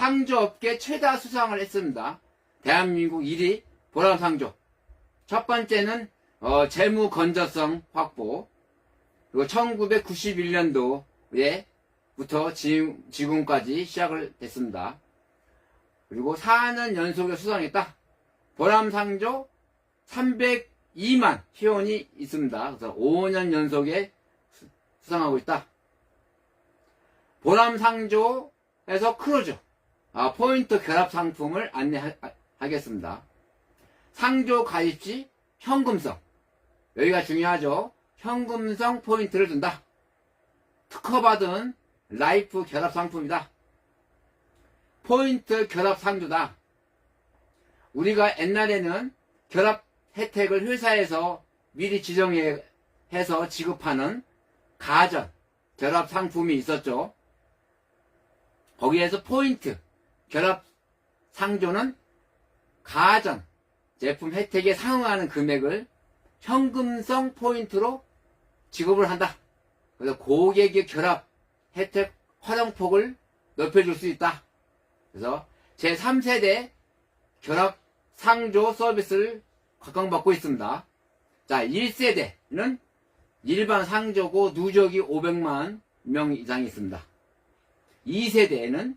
상조업계 최다 수상을 했습니다. 대한민국 1위 보람상조. 첫 번째는 재무 건전성 확보. 그리고 1991년도에부터 지금까지 시작을 했습니다. 그리고 4년 연속에 수상했다. 보람상조 302만 회원이 있습니다. 그래서 5년 연속에 수상하고 있다. 보람상조에서 크루즈 포인트 결합 상품을 안내하겠습니다. 상조 가입 시 현금성, 여기가 중요하죠. 현금성 포인트를 준다. 특허받은 라이프 결합 상품이다. 포인트 결합 상조다. 우리가 옛날에는 결합 혜택을 회사에서 미리 지정해서 지급하는 가전 결합 상품이 있었죠. 거기에서 포인트 결합 상조는 가전 제품 혜택에 상응하는 금액을 현금성 포인트로 지급을 한다. 그래서 고객의 결합 혜택 활용폭을 높여줄 수 있다. 그래서 제3세대 결합 상조 서비스를 각광받고 있습니다. 자, 1세대는 일반 상조고 누적이 500만 명 이상이 있습니다. 2세대는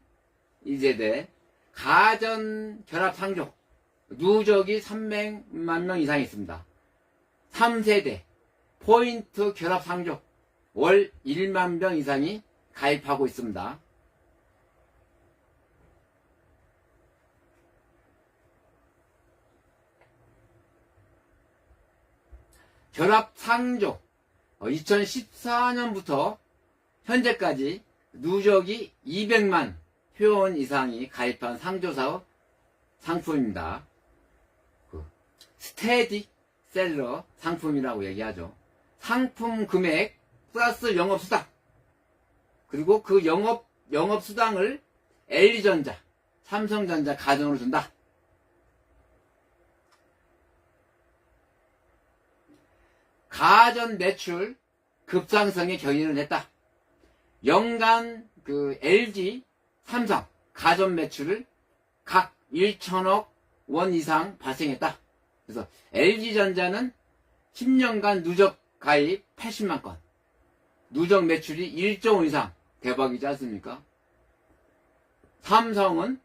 2세대 가전 결합 상조 누적이 300만 명 이상이 있습니다. 3세대 포인트 결합 상조 월 1만 명 이상이 가입하고 있습니다. 결합 상조 2014년부터 현재까지 누적이 200만 회원 이상이 가입한 상조사업 상품입니다. 스테디셀러 상품이라고 얘기하죠. 상품 금액 플러스 영업수당, 그리고 그 영업수당을 LG전자, 삼성전자 가전으로 준다. 가전 매출 급상승에 견인을 했다. 연간 LG, 삼성 가전 매출을 각 1천억 원 이상 발생했다. 그래서 LG전자는 10년간 누적 가입 80만 건, 누적 매출이 1조 원 이상, 대박이지 않습니까? 삼성은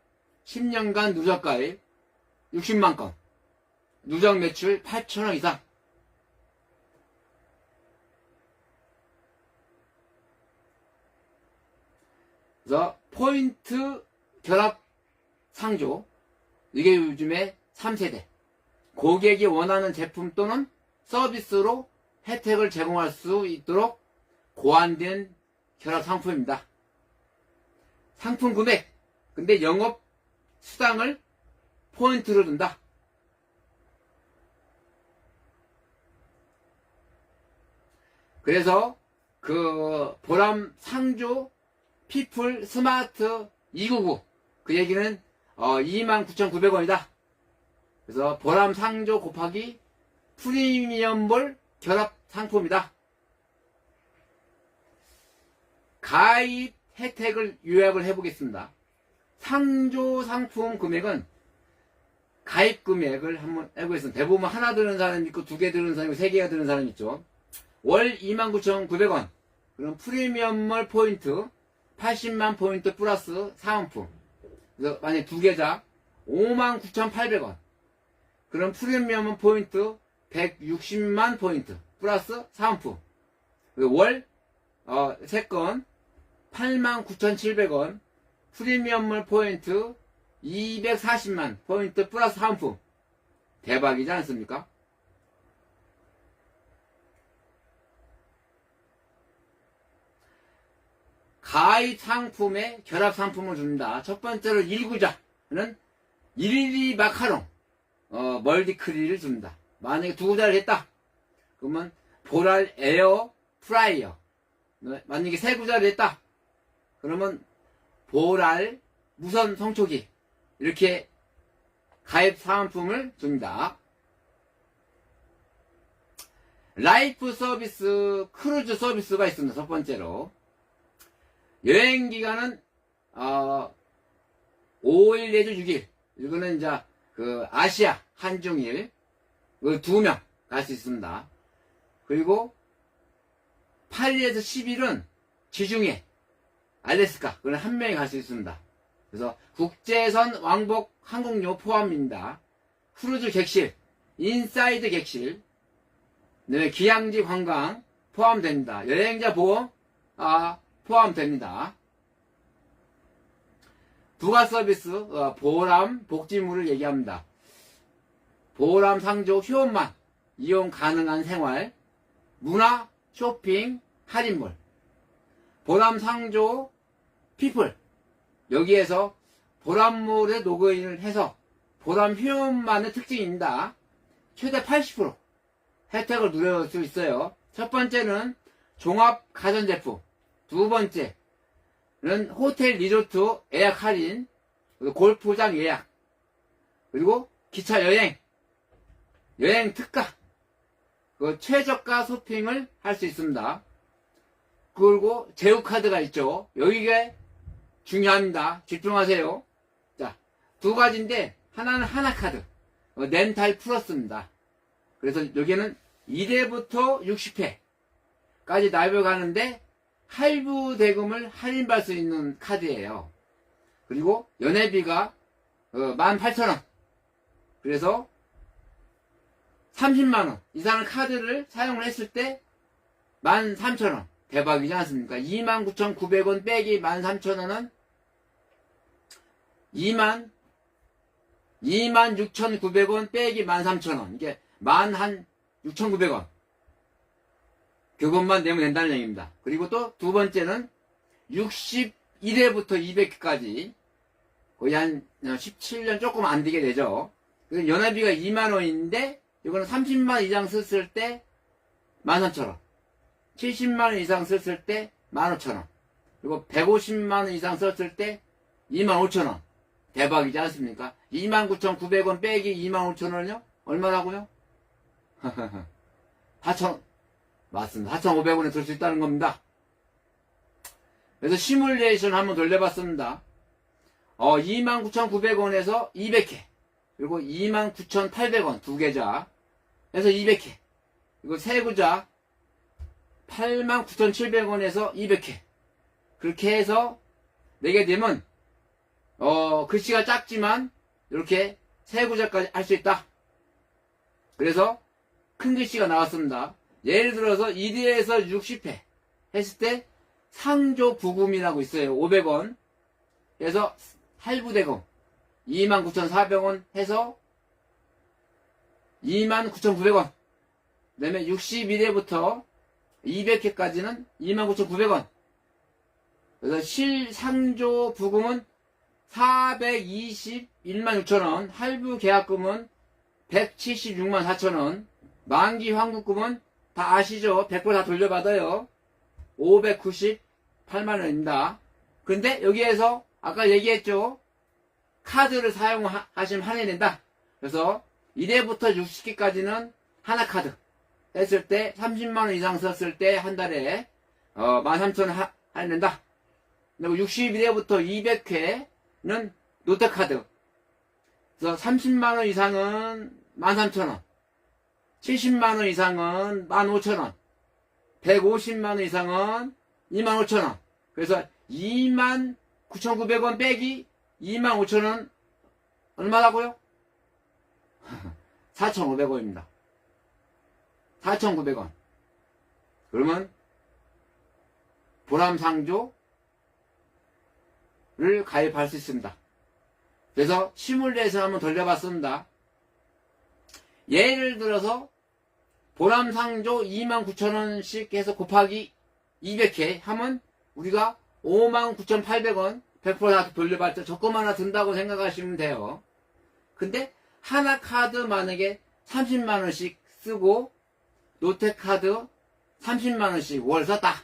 10년간 누적 가입 60만 건, 누적 매출 8천억 이상. 그래서 포인트 결합 상조, 이게 요즘에 3세대 고객이 원하는 제품 또는 서비스로 혜택을 제공할 수 있도록 고안된 결합 상품입니다. 상품 금액, 근데 영업 수당을 포인트로 준다. 그래서 보람 상조 피플 스마트 299, 그 얘기는 29,900원이다. 그래서 보람 상조 곱하기 프리미엄볼 결합 상품이다. 가입 혜택을 요약을 해보겠습니다. 상조 상품 금액은 가입 금액을 한번 해보겠습니다. 대부분 하나 드는 사람 있고 두 개 드는 사람 있고 세 개가 드는 사람 있죠. 월 29,900원. 그럼 프리미엄몰 포인트 80만 포인트 플러스 사은품. 그래서 만약에 두 계좌 59,800원. 그럼 프리미엄 포인트 160만 포인트 플러스 사은품. 월 3건 89,700원. 프리미엄몰 포인트 240만 포인트 플러스 사은품. 대박이지 않습니까? 가입 상품에 결합 상품을 줍니다. 첫 번째로 1구자는 112 마카롱 멀티크릴을 줍니다. 만약에 2구자를 했다 그러면 보랄 에어 프라이어. 만약에 3구자를 했다 그러면 보랄 무선 성초기. 이렇게 가입 상품을 줍니다. 라이프 서비스 크루즈 서비스가 있습니다. 첫 번째로 여행기간은 5일 내지 6일. 이거는 이제 그 아시아 한중일 그 2명 갈 수 있습니다. 그리고 8일에서 10일은 지중해 알래스카 그건 1명이 갈 수 있습니다. 그래서 국제선 왕복 항공료 포함입니다. 크루즈 객실, 인사이드 객실, 네, 기항지 관광 포함됩니다. 여행자 보험 포함됩니다. 부가 서비스 보람 복지물을 얘기합니다. 보람 상조 회원만 이용 가능한 생활, 문화, 쇼핑, 할인물, 보람 상조 피플 여기에서 보람몰에 로그인을 해서 보람 회원만의 특징입니다. 최대 80% 혜택을 누릴 수 있어요. 첫 번째는 종합 가전제품, 두 번째는 호텔 리조트 예약 할인, 골프장 예약, 그리고 기차 여행 특가, 최저가 쇼핑을 할 수 있습니다. 그리고 제휴카드가 있죠. 여기가 중요합니다. 집중하세요. 자, 두 가지인데 하나는 하나카드, 렌탈 플러스입니다. 그래서 여기는 1회부터 60회까지 납입하는데 할부 대금을 할인받을 수 있는 카드예요. 그리고 연회비가 18,000원. 그래서 30만원 이상의 카드를 사용을 했을 때 13,000원. 대박이지 않습니까? 29,900원 빼기 13,000원은 26,900원 빼기 13,000원. 이게 16,900원. 그것만 내면 된다는 얘기입니다. 그리고 또 두 번째는 61회부터 200회까지 거의 한 17년 조금 안 되게 되죠. 연회비가 2만원인데 이거는 30만원 이상 썼을 때 13,000원, 70만원 이상 썼을 때 15,000원, 그리고 150만원 이상 썼을 때 25,000원. 대박이지 않습니까? 29,900원 빼기 25,000원이요? 얼마라고요? 4,000원. 맞습니다. 4,500원에 들 수 있다는 겁니다. 그래서 시뮬레이션 한번 돌려봤습니다. 29,900원에서 200회. 그리고 29,800원 두 계좌. 해서 200회. 그리고 세 구자 89,700원에서 200회. 그렇게 해서 내게 되면 글씨가 작지만 이렇게 세 구자까지 할 수 있다. 그래서 큰 글씨가 나왔습니다. 예를 들어서 1회에서 60회 했을 때 상조 부금이라고 있어요. 500원. 그래서 할부대금 29,400원 해서 29,900원. 그 다음에 61회부터 200회까지는 29,900원. 그래서 실상조 부금은 421만 6천원, 할부 계약금은 176만 4천원, 만기 환급금은 다 아시죠? 100% 다 돌려받아요. 598만원입니다. 근데 여기에서 아까 얘기했죠? 카드를 사용하시면 할인이 된다. 그래서 1회부터 60회까지는 하나카드 했을 때 30만원 이상 썼을 때 한 달에 13,000원 할인된다. 그리고 61회부터 200회는 롯데카드. 그래서 30만원 이상은 13,000원, 70만원 이상은 15,000원, 150만원 이상은 25,000원. 그래서 29,900원 빼기 25,000원 얼마라고요? 4,500원입니다. 4,900원. 그러면 보람상조를 가입할 수 있습니다. 그래서 시뮬레이션 한번 돌려봤습니다. 예를 들어서 보람상조 29,000원씩 해서 곱하기 200회 하면 우리가 59,800원 100% 다 돌려받죠. 조금 하나 든다고 생각하시면 돼요. 근데 하나 카드 만약에 30만원씩 쓰고 롯데카드 30만원씩 월 썼다.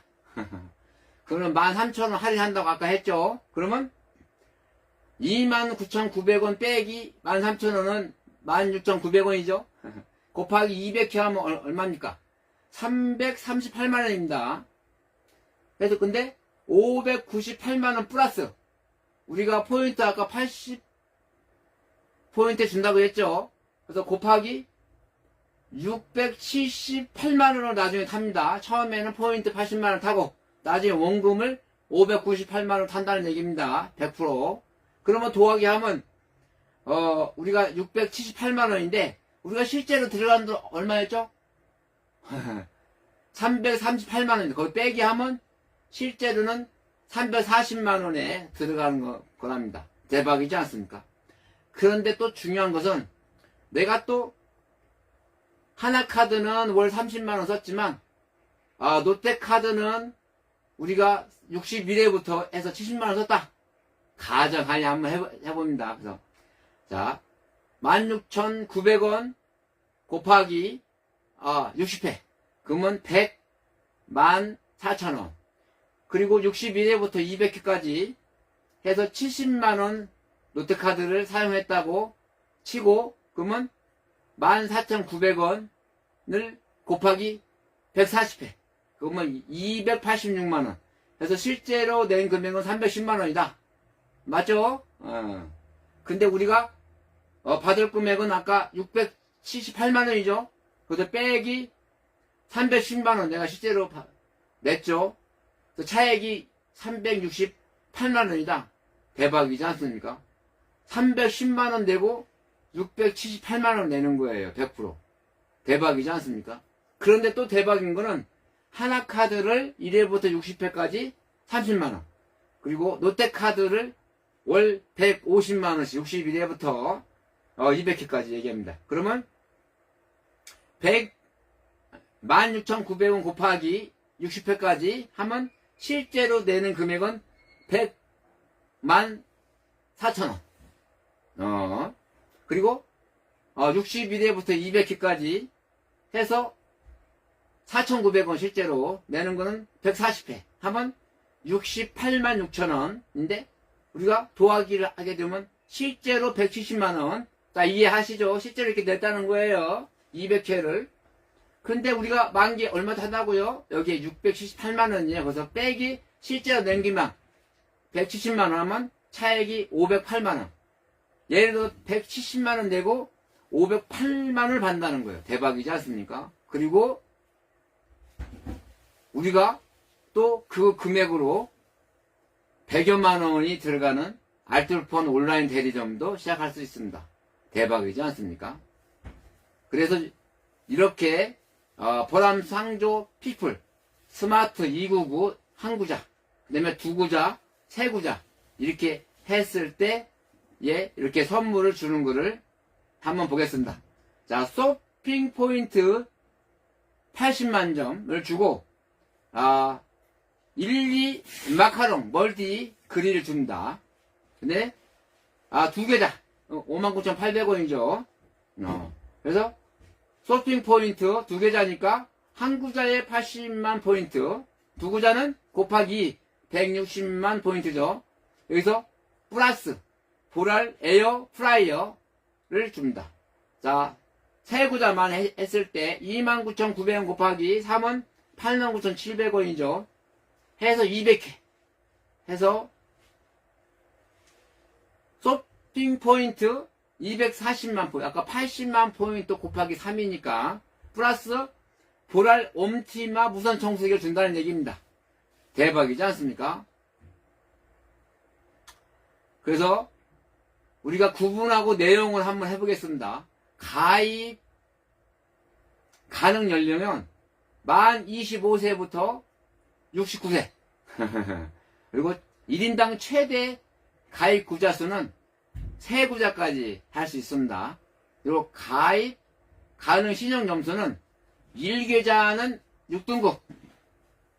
그러면 13,000원 할인한다고 아까 했죠. 그러면 29,900원 빼기 13,000원은 16,900원이죠. 곱하기 200회 하면 얼마입니까? 338만원입니다. 그래서 근데 598만원 플러스 우리가 포인트 아까 80포인트 준다고 했죠. 그래서 곱하기 678만원을 나중에 탑니다. 처음에는 포인트 80만원 타고 나중에 원금을 598만원 탄다는 얘기입니다. 100%. 그러면 더하기 하면 우리가 678만원인데 우리가 실제로 들어간 돈 얼마였죠? 338만원. 거기 빼기 하면 실제로는 340만원에 들어가는 거랍니다. 대박이지 않습니까? 그런데 또 중요한 것은 내가 또 하나카드는 월 30만원 썼지만 롯데카드는 우리가 61회부터 해서 70만원 썼다. 가정하에 한번 해봅니다. 그래서 자 16,900원 곱하기 60회 그러면 114,000원 그리고 61회부터 200회까지 해서 70만원 롯데카드를 사용했다고 치고 그러면 14,900원을 곱하기 140회 그러면 286만원 그래서 실제로 낸 금액은 310만원이다. 맞죠? 근데 우리가 받을 금액은 아까 678만원이죠. 그래서 빼기 310만원 내가 실제로 냈죠. 차액이 368만원이다. 대박이지 않습니까? 310만원 내고 678만원 내는 거예요. 100%. 대박이지 않습니까? 그런데 또 대박인 거는 하나카드를 1회부터 60회까지 30만원 그리고 롯데카드를 월 150만원씩 61회부터 200회까지 얘기합니다. 그러면 16,900원 곱하기 60회까지 하면 실제로 내는 금액은 114,000원 그리고 61회부터 200회까지 해서 4,900원 실제로 내는 거는 140회 하면 686,000원인데 우리가 더하기를 하게 되면 실제로 170만원 자 이해하시죠? 실제로 이렇게 냈다는 거예요. 200회를 근데 우리가 만기 얼마 타다고요? 여기에 678만원이에요. 그래서 빼기 실제로 낸 기만 170만원 하면 차액이 508만원 예를 들어 170만원 내고 508만원을 받는다는 거예요. 대박이지 않습니까? 그리고 우리가 또 그 금액으로 100여만원이 들어가는 알뜰폰 온라인 대리점도 시작할 수 있습니다. 대박이지 않습니까? 그래서 이렇게 보람상조 피플 스마트 299 한 구자 그 다음에 두 구자 세 구자 이렇게 했을 때 이렇게 선물을 주는 거를 한번 보겠습니다. 자 쇼핑 포인트 80만 점을 주고 12 마카롱 멀티 그릴을 줍니다. 근데 두 개다 59,800원이죠. 그래서 쇼핑 포인트 두 계좌니까 한 구자에 80만 포인트 두 구자는 곱하기 160만 포인트죠. 여기서 플러스 보랄 에어 프라이어를 줍니다. 자, 세 구자만 했을 때 29,900원 곱하기 3은 89,700원이죠. 해서 200회 해서 쇼핑 포인트 240만 포인트 아까 80만 포인트 곱하기 3이니까 플러스 보랄 옴티마 무선 청소기를 준다는 얘기입니다. 대박이지 않습니까? 그래서 우리가 구분하고 내용을 한번 해보겠습니다. 가입 가능 연령은 만 25세부터 69세 그리고 1인당 최대 가입 구자 수는 3구자까지 할 수 있습니다. 그리고 가입 가능 신용 점수는 1계좌는 6등급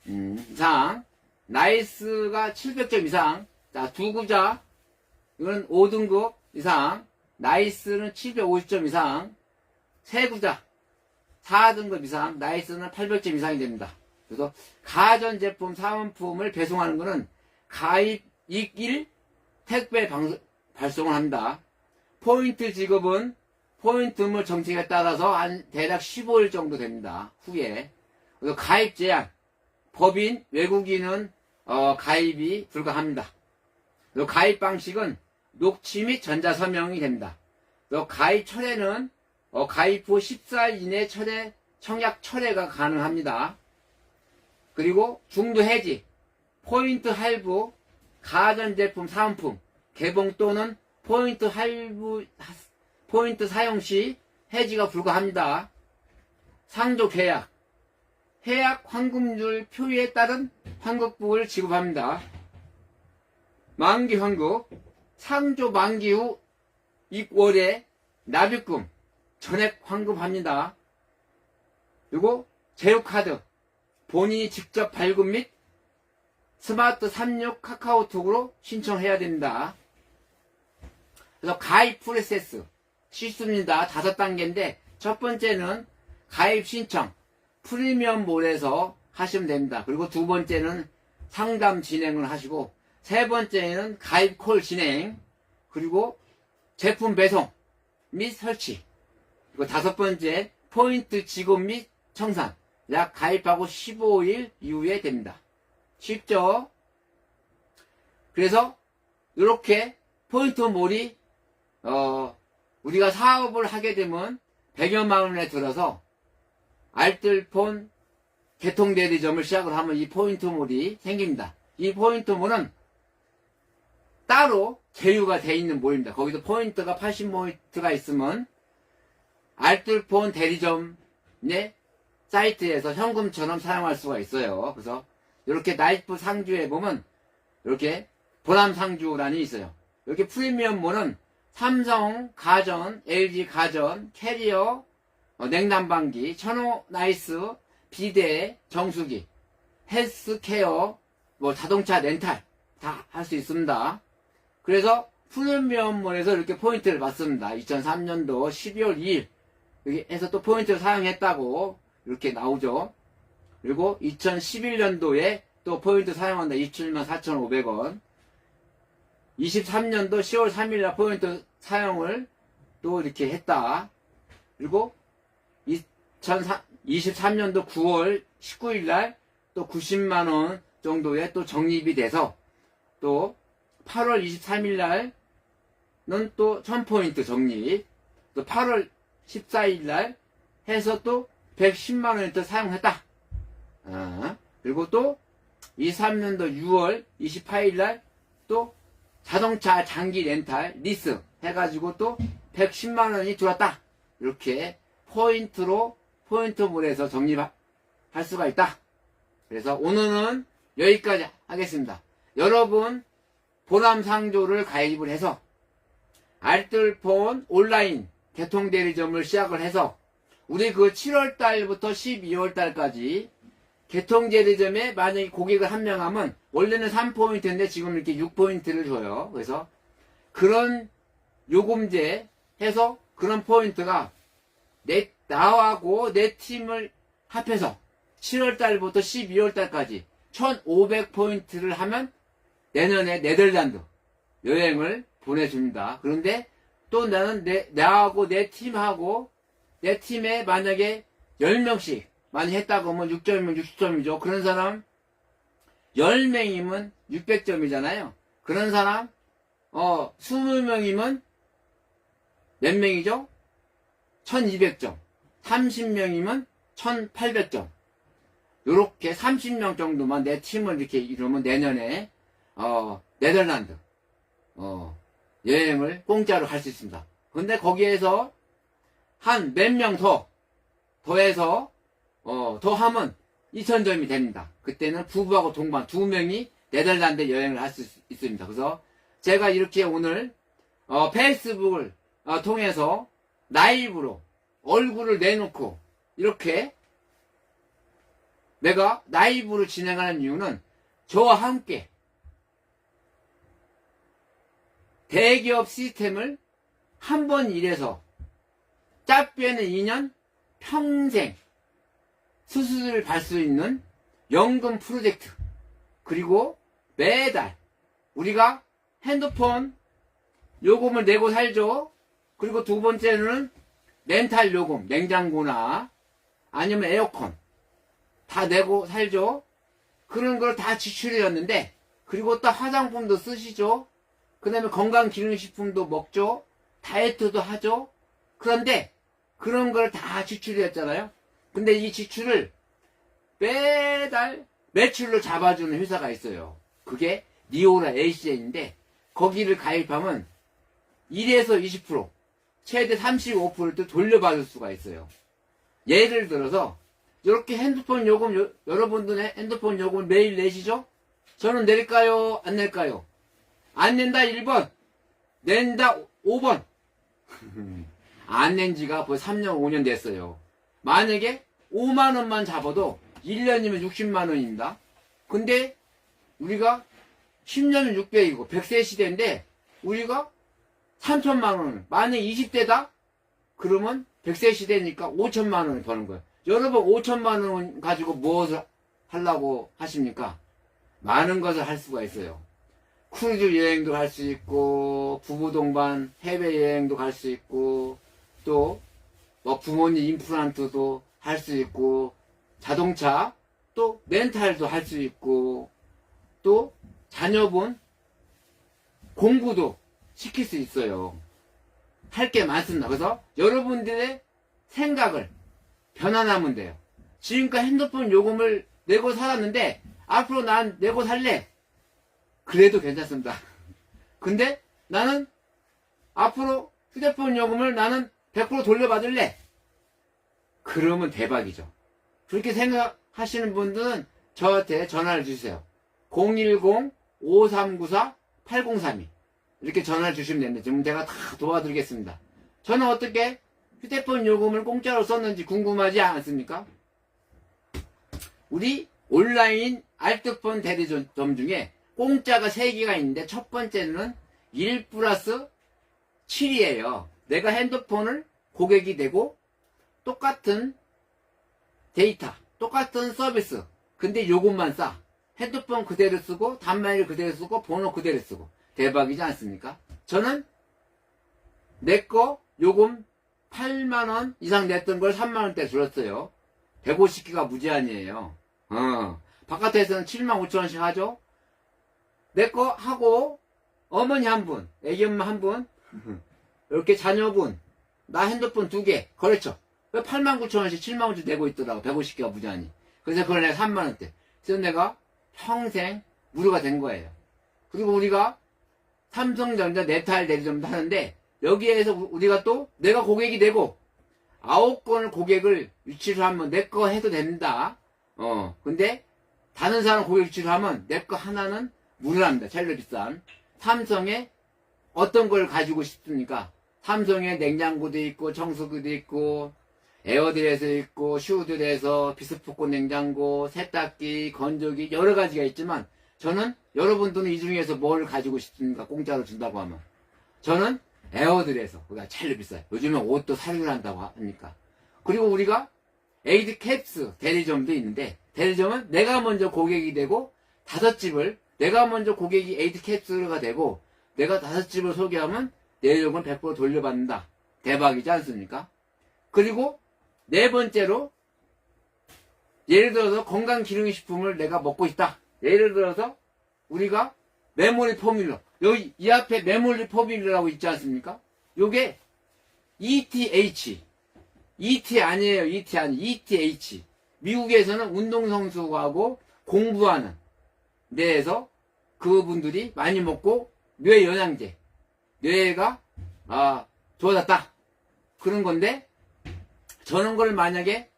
이상 나이스가 700점 이상 자 2구자 이건 5등급 이상 나이스는 750점 이상 3구자 4등급 이상 나이스는 800점 이상이 됩니다. 그래서 가전제품 사은품을 배송하는 것은 가입 이익 택배 발송을 합니다. 포인트 지급은 포인트물 정책에 따라서 한 대략 15일 정도 됩니다. 후에. 그래서 가입 제한 법인 외국인은 가입이 불가합니다. 또 가입 방식은 녹취 및 전자서명이 됩니다. 또 가입 철회는 가입 후 14일 이내 청약 철회가 가능합니다. 그리고 중도 해지, 포인트 할부, 가전제품 사은품, 개봉 또는 포인트 사용 시 해지가 불가합니다. 상조 계약, 해약 환급률 표에 따른 환급금을 지급합니다. 만기 환급, 상조 만기 후 2월에 납입금, 전액 환급합니다. 그리고 제휴카드, 본인이 직접 발급 및 스마트 36 카카오톡으로 신청해야 됩니다. 그래서 가입 프로세스 쉽습니다. 5단계인데 첫 번째는 가입 신청, 프리미엄몰에서 하시면 됩니다. 그리고 두 번째는 상담 진행을 하시고, 세 번째는 가입 콜 진행, 그리고 제품 배송 및 설치, 그리고 다섯 번째 포인트 지급 및 청산, 약 가입하고 15일 이후에 됩니다. 쉽죠? 그래서 이렇게 포인트몰이 우리가 사업을 하게 되면 100여만 원에 들어서 알뜰폰 개통대리점을 시작을 하면 이 포인트몰이 생깁니다. 이 포인트몰은 따로 제휴가 돼 있는 몰입니다. 거기서 포인트가 80포인트가 있으면 알뜰폰 대리점의 사이트에서 현금처럼 사용할 수가 있어요. 그래서 이렇게 나이프 상주에 보면 이렇게 보람 상주란이 있어요. 이렇게 프리미엄몰은 삼성 가전, LG 가전, 캐리어, 냉난방기, 천호 나이스, 비대, 정수기, 헬스케어, 자동차 렌탈 다 할 수 있습니다. 그래서 프리미엄몰에서 이렇게 포인트를 받습니다. 2003년도 12월 2일 여기 해서 또 포인트를 사용했다고 이렇게 나오죠. 그리고 2011년도에 또 포인트 사용한다. 27만 4,500원. 23년도 10월 3일날 포인트 사용을 또 이렇게 했다. 그리고 2023년도 9월 19일날 또 90만원 정도의 또 적립이 돼서 또 8월 23일날은 또 1000포인트 적립, 또 8월 14일날 해서 또 110만원을 또 사용했다. 그리고 또 23년도 6월 28일날 또 자동차 장기 렌탈 리스 해가지고 또 110만원이 들어왔다. 이렇게 포인트몰에서 적립할 수가 있다. 그래서 오늘은 여기까지 하겠습니다. 여러분 보람상조를 가입을 해서 알뜰폰 온라인 개통대리점을 시작을 해서 우리 그 7월달부터 12월달까지 개통대리점에 만약에 고객을 한 명 하면 원래는 3포인트인데 지금 이렇게 6포인트를 줘요. 그래서 그런 요금제 해서 그런 포인트가 나하고 내 팀을 합해서 7월달부터 12월달까지 1500포인트를 하면 내년에 네덜란드 여행을 보내줍니다. 그런데 또 나는 나하고 내 팀하고 내 팀에 만약에 10명씩 많이 했다고 하면 6점이면 60점이죠. 그런 사람 10명이면 600점이잖아요. 그런 사람 20명이면 몇 명이죠? 1200점. 30명이면 1800점. 요렇게 30명 정도만 내 팀을 이렇게 이루면 내년에 네덜란드 여행을 공짜로 갈 수 있습니다. 근데 거기에서 한 몇 명 더해서 더 하면 2000점이 됩니다. 그때는 부부하고 동반 2명이 네덜란드 여행을 할 수 있습니다. 그래서 제가 이렇게 오늘 페이스북을 통해서 라이브로 얼굴을 내놓고 이렇게 내가 라이브를 진행하는 이유는 저와 함께 대기업 시스템을 한 번 일해서 짭변의 2년 평생 수수료를 받을 수 있는 연금 프로젝트, 그리고 매달 우리가 핸드폰 요금을 내고 살죠. 그리고 두 번째는 렌탈 요금, 냉장고나 아니면 에어컨 다 내고 살죠. 그런 걸 다 지출이었는데, 그리고 또 화장품도 쓰시죠. 그 다음에 건강기능식품도 먹죠. 다이어트도 하죠. 그런데 그런 걸 다 지출했잖아요. 근데 이 지출을 매달 매출로 잡아주는 회사가 있어요. 그게 니오라 ACN인데 거기를 가입하면 1에서 20% 최대 35%를 돌려받을 수가 있어요. 예를 들어서 이렇게 핸드폰 요금 여러분들 핸드폰 요금을 매일 내시죠? 저는 낼까요? 안 낼까요? 안 낸다 1번, 낸다 5번. 안 낸 지가 벌써 3년 5년 됐어요. 만약에 5만 원만 잡아도 1년이면 60만 원입니다. 근데 우리가 10년은 600이고 100세 시대인데 우리가 3천만 원을 만약에 20대다? 그러면 100세 시대니까 5천만 원을 버는 거예요. 여러분 5천만 원 가지고 무엇을 하려고 하십니까? 많은 것을 할 수가 있어요. 크루즈 여행도 갈 수 있고 부부 동반 해외여행도 갈 수 있고 또 뭐 부모님 임플란트도 할 수 있고 자동차 또 렌탈도 할 수 있고 또 자녀분 공부도 시킬 수 있어요. 할 게 많습니다. 그래서 여러분들의 생각을 변환하면 돼요. 지금까지 핸드폰 요금을 내고 살았는데 앞으로 난 내고 살래. 그래도 괜찮습니다. 근데 나는 앞으로 휴대폰 요금을 나는 100% 돌려받을래. 그러면 대박이죠. 그렇게 생각하시는 분들은 저한테 전화를 주세요. 010-5394-8032 이렇게 전화를 주시면 됩니다. 지금 제가 다 도와드리겠습니다. 저는 어떻게 휴대폰 요금을 공짜로 썼는지 궁금하지 않습니까? 우리 온라인 알뜰폰 대리점 중에 공짜가 3개가 있는데 첫 번째는 1 플러스 7이에요. 내가 핸드폰을 고객이 되고 똑같은 데이터, 똑같은 서비스. 근데 요금만 싸. 핸드폰 그대로 쓰고 단말기 그대로 쓰고 번호 그대로 쓰고. 대박이지 않습니까? 저는 내 거 요금 8만원 이상 냈던 걸 3만원대 줄었어요. 150기가 무제한이에요. 바깥에서는 7만 5천원씩 하죠. 내 거 하고 어머니 한 분, 애기 엄마 한 분, 이렇게 자녀분, 나 핸드폰 2개 거래처. 왜 8만 9천원씩 7만 5천 내고 있더라고. 150기가 무제한이. 그래서 그걸 내가 3만원대. 그래서 내가 평생 무료가 된 거예요. 그리고 우리가 삼성전자 네탈 대리점도 하는데 여기에서 우리가 또 내가 고객이 되고 9건을 고객을 유치를 하면 내 거 해도 된다. 근데 다른 사람 고객 유치를 하면 내 거 하나는 무료랍니다. 제일 비싼. 삼성에 어떤 걸 가지고 싶습니까? 삼성에 냉장고도 있고 청소기도 있고 에어드레서 있고 슈드레서 비스포콘 냉장고 세탁기 건조기 여러 가지가 있지만 저는 여러분들은 이 중에서 뭘 가지고 싶습니까? 공짜로 준다고 하면 저는 에어드레서 그게 제일 비싸요. 요즘에 옷도 사료를 한다고 하니까. 그리고 우리가 에이드 캡스 대리점도 있는데 대리점은 내가 먼저 고객이 되고 5집을 내가 먼저 고객이 에이드 캡스가 되고 내가 5집을 소개하면 내 요금을 100% 돌려받는다. 대박이지 않습니까? 그리고 네 번째로 예를 들어서 건강기능식품을 내가 먹고 있다. 예를 들어서 우리가 메모리 포뮬러 여기 이 앞에 메모리 포뮬러라고 있지 않습니까? 요게 ETH ET 아니에요. ET 아니 ETH 미국에서는 운동선수하고 공부하는 뇌에서 그분들이 많이 먹고 뇌 영양제 뇌가 좋아졌다 그런 건데 저런 걸 만약에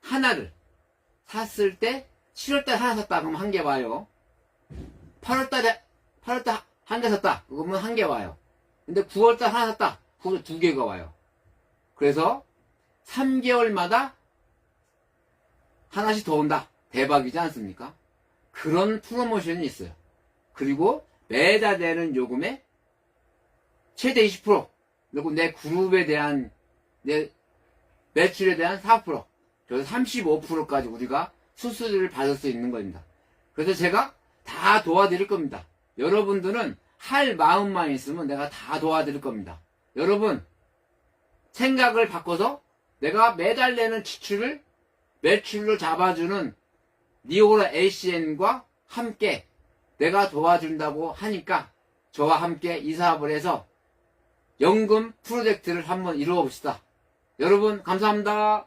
하나를 샀을 때 7월달에 하나 샀다 그러면 한 개 와요. 8월달 한 개 샀다 그러면 한 개 와요. 근데 9월달 하나 샀다 그러면 2개가 와요. 그래서 3개월마다 하나씩 더 온다. 대박이지 않습니까? 그런 프로모션이 있어요. 그리고 매달 내는 요금에 최대 20% 그리고 내 그룹에 대한 내 매출에 대한 4% 그래서 35%까지 우리가 수수료를 받을 수 있는 겁니다. 그래서 제가 다 도와드릴 겁니다. 여러분들은 할 마음만 있으면 내가 다 도와드릴 겁니다. 여러분 생각을 바꿔서 내가 매달 내는 지출을 매출로 잡아주는 니오라 ACN과 함께 내가 도와준다고 하니까 저와 함께 이 사업을 해서 연금 프로젝트를 한번 이루어 봅시다. 여러분 감사합니다.